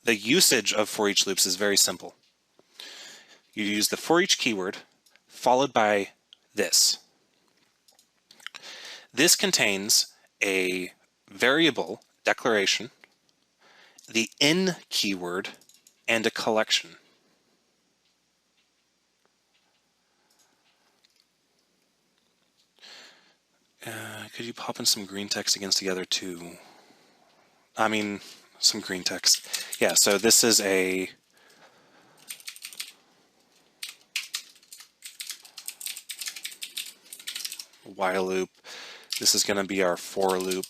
the usage of for each loops is very simple. You use the for each keyword followed by this. This contains a variable declaration, the in keyword, and a collection. Could you pop in some green text against the other two? I mean, some green text. Yeah, so this is a while loop. This is going to be our for loop,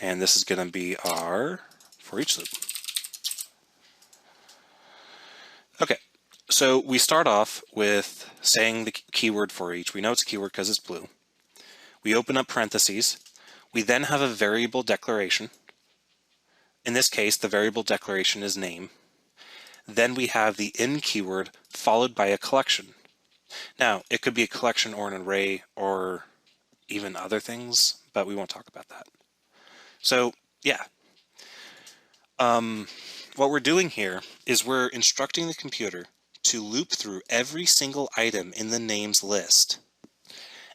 and this is going to be our for each loop. Okay, so we start off with saying the keyword for each. We know it's a keyword because it's blue. We open up parentheses. We then have a variable declaration. In this case, the variable declaration is name. Then we have the in keyword followed by a collection. Now, it could be a collection or an array or even other things, but we won't talk about that. So, yeah. What we're doing here is we're instructing the computer to loop through every single item in the names list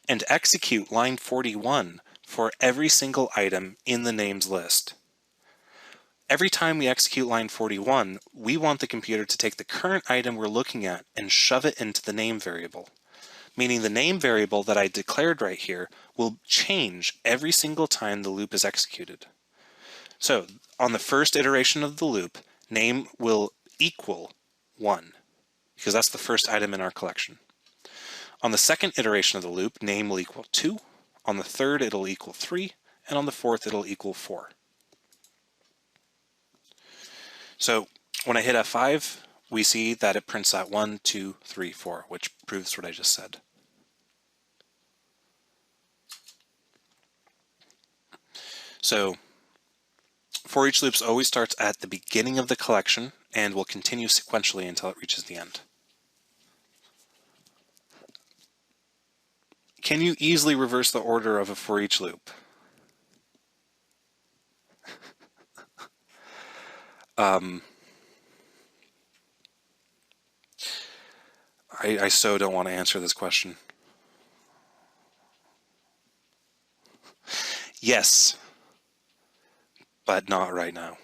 and execute line 41 for every single item in the names list. Every time we execute line 41, we want the computer to take the current item we're looking at and shove it into the name variable, meaning the name variable that I declared right here will change every single time the loop is executed. So on the first iteration of the loop, name will equal 1, because that's the first item in our collection. On the second iteration of the loop, name will equal 2. On the third, it'll equal 3. And on the fourth, it'll equal 4. So when I hit F5, we see that it prints out 1, 2, 3, 4, which proves what I just said. So for each loops always starts at the beginning of the collection and will continue sequentially until it reaches the end. Can you easily reverse the order of a for each loop? I so don't want to answer this question. Yes, but not right now.